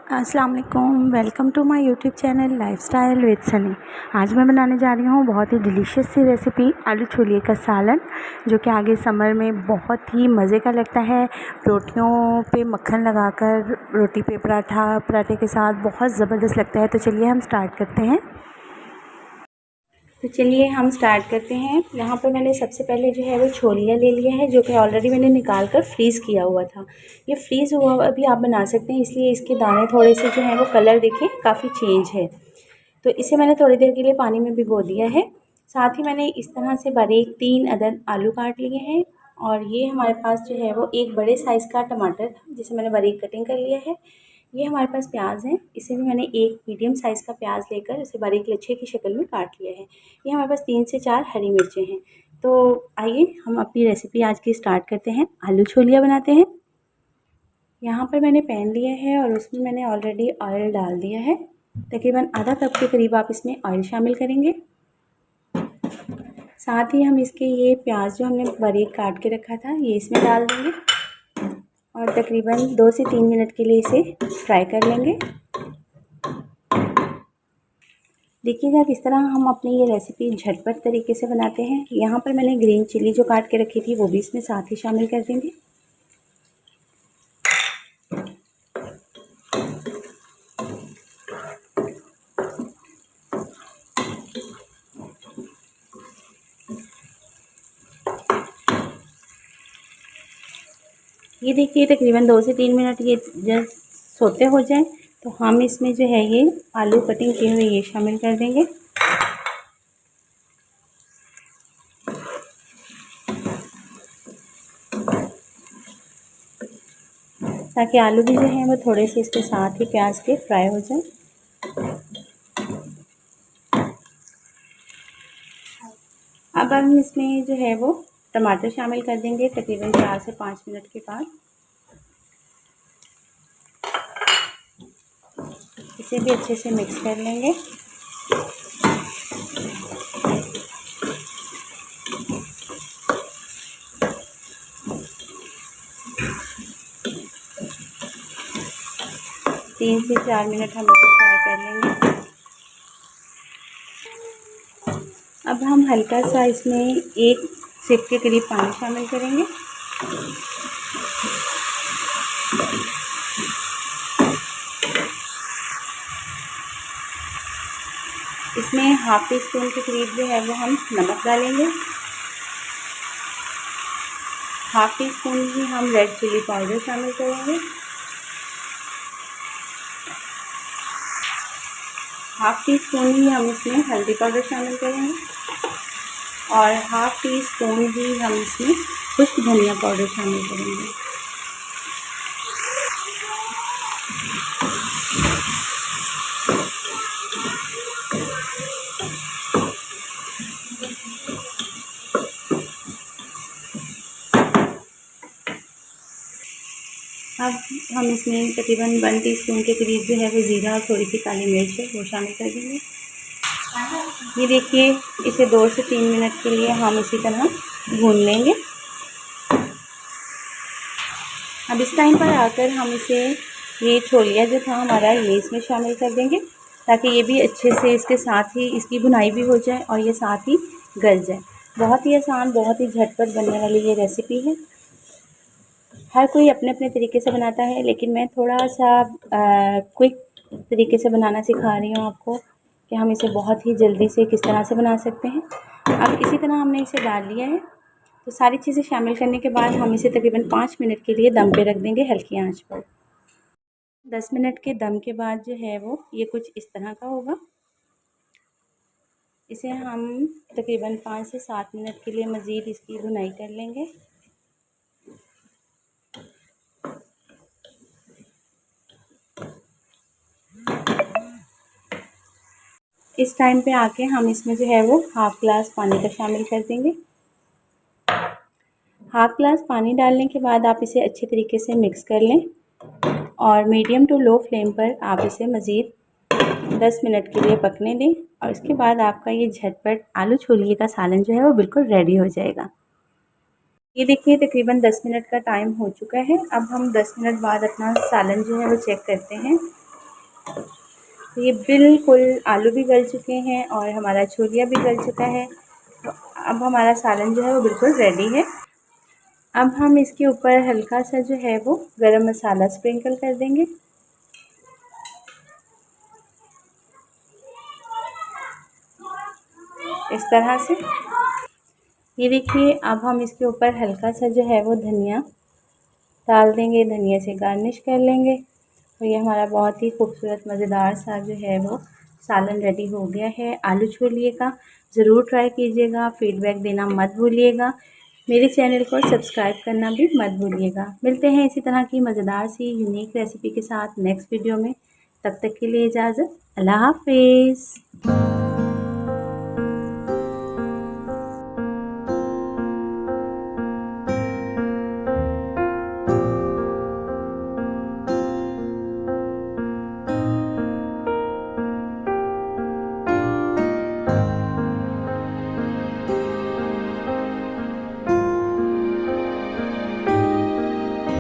अस्सलाम वालेकुम, welcome to my YouTube channel lifestyle with Sunny. आज मैं बनाने जा रही हूँ बहुत ही डिलीशियस सी रेसिपी आलू छोलिए का सालन, जो कि आगे समर में बहुत ही मज़े का लगता है। रोटियों पे मक्खन लगाकर, रोटी पे पराठे के साथ बहुत ज़बरदस्त लगता है। तो चलिए हम स्टार्ट करते हैं। यहाँ पर मैंने सबसे पहले जो है वो छोलियाँ ले लिया है, जो कि ऑलरेडी मैंने निकाल कर फ्रीज़ किया हुआ था। ये फ्रीज़ हुआ हुआ भी आप बना सकते हैं, इसलिए इसके दाने थोड़े से जो है वो कलर देखिए काफ़ी चेंज है। तो इसे मैंने थोड़ी देर के लिए पानी में भिगो दिया है। साथ ही मैंने इस तरह से बारीक 3 अदद आलू काट लिए हैं, और ये हमारे पास जो है वो एक बड़े साइज़ का टमाटर था, जिसे मैंने बारीक कटिंग कर लिया है। ये हमारे पास प्याज है, इसे भी मैंने एक मीडियम साइज़ का प्याज लेकर इसे बारीक लच्छे की शक्ल में काट लिया है। ये हमारे पास 3 से 4 हरी मिर्चें हैं। तो आइए हम अपनी रेसिपी आज की स्टार्ट करते हैं। आलू छोलिया बनाते हैं। यहाँ पर मैंने पैन लिया है और उसमें मैंने ऑलरेडी ऑयल डाल दिया है। तकरीबन आधा कप के करीब आप इसमें ऑयल शामिल करेंगे। साथ ही हम इसके ये प्याज जो हमने बारीक काट के रखा था, ये इसमें डाल देंगे और तकरीबन 2 से 3 मिनट के लिए इसे फ्राई कर लेंगे। देखिएगा किस तरह हम अपनी ये रेसिपी झटपट तरीके से बनाते हैं। यहाँ पर मैंने ग्रीन चिली जो काट के रखी थी वो भी इसमें साथ ही शामिल कर देंगे। ये देखिए तकरीबन 2 से 3 मिनट ये जब सोते हो जाए तो हम इसमें जो है ये आलू कटिंग किए हुए ये शामिल कर देंगे। ताकि आलू भी जो है वो थोड़े से इसके साथ ही प्याज के फ्राई हो जाए। अब हम इसमें जो है वो टमाटर शामिल कर देंगे तकरीबन 4 से 5 मिनट के बाद। इसे भी अच्छे से मिक्स कर लेंगे। तीन से 4 मिनट हम इसे फ्राई कर लेंगे। अब हम हल्का सा इसमें 1 सिप के करीब पानी शामिल करेंगे। इसमें हाफ टी स्पून के करीब जो है वो हम नमक डालेंगे। हाफ टी स्पून ही हम रेड चिली पाउडर शामिल करेंगे। हाफ टी स्पून ही हम इसमें हल्दी पाउडर शामिल करेंगे और हाफ टी स्पून ही हम इसमें खुश्क धनिया पाउडर शामिल करेंगे। अब हम इसमें तकरीबन 1 टीस्पून के करीब जो है वो ज़ीरा और थोड़ी सी काली मिर्च है वो शामिल कर देंगे। ये देखिए इसे 2 से 3 मिनट के लिए हम इसी तरह भून लेंगे। अब इस टाइम पर आकर हम इसे ये छोलिया जो था हमारा ये इसमें शामिल कर देंगे, ताकि ये भी अच्छे से इसके साथ ही इसकी भुनाई भी हो जाए और ये साथ ही गल जाए। बहुत ही आसान, बहुत ही झटपट बनने वाली ये रेसिपी है। हर कोई अपने अपने तरीके से बनाता है, लेकिन मैं थोड़ा सा क्विक तरीके से बनाना सिखा रही हूँ आपको कि हम इसे बहुत ही जल्दी से किस तरह से बना सकते हैं। अब इसी तरह हमने इसे डाल लिया है। तो सारी चीज़ें शामिल करने के बाद हम इसे तकरीबन 5 मिनट के लिए दम पे रख देंगे हल्की आंच पर। 10 मिनट के दम के बाद जो है वो ये कुछ इस तरह का होगा। इसे हम तकरीबन 5 से 7 मिनट के लिए मज़ीद इसकी भुनाई कर लेंगे। इस टाइम पे आके हम इसमें जो है वो हाफ़ ग्लास पानी का शामिल कर देंगे। हाफ़ ग्लास पानी डालने के बाद आप इसे अच्छे तरीके से मिक्स कर लें और मीडियम टू लो फ्लेम पर आप इसे मज़ीद 10 मिनट के लिए पकने दें, और उसके बाद आपका ये झटपट आलू छोलिए का सालन जो है वो बिल्कुल रेडी हो जाएगा। ये देखिए तकरीबन 10 मिनट का टाइम हो चुका है। अब हम 10 मिनट बाद अपना सालन जो है वो चेक करते हैं। तो ये बिल्कुल आलू भी गल चुके हैं और हमारा छोलिया भी गल चुका है। तो अब हमारा सालन जो है वो बिल्कुल रेडी है। अब हम इसके ऊपर हल्का सा जो है वो गरम मसाला स्प्रिंकल कर देंगे। इस तरह से ये देखिए, अब हम इसके ऊपर हल्का सा जो है वो धनिया डाल देंगे, धनिया से गार्निश कर लेंगे। तो ये हमारा बहुत ही खूबसूरत मज़ेदार सा जो है वो सालन रेडी हो गया है आलू छोलिए का। ज़रूर ट्राई कीजिएगा, फीडबैक देना मत भूलिएगा। मेरे चैनल को सब्सक्राइब करना भी मत भूलिएगा। मिलते हैं इसी तरह की मज़ेदार सी यूनिक रेसिपी के साथ नेक्स्ट वीडियो में। तब तक के लिए इजाज़त। अल्लाह हाफ़िज़।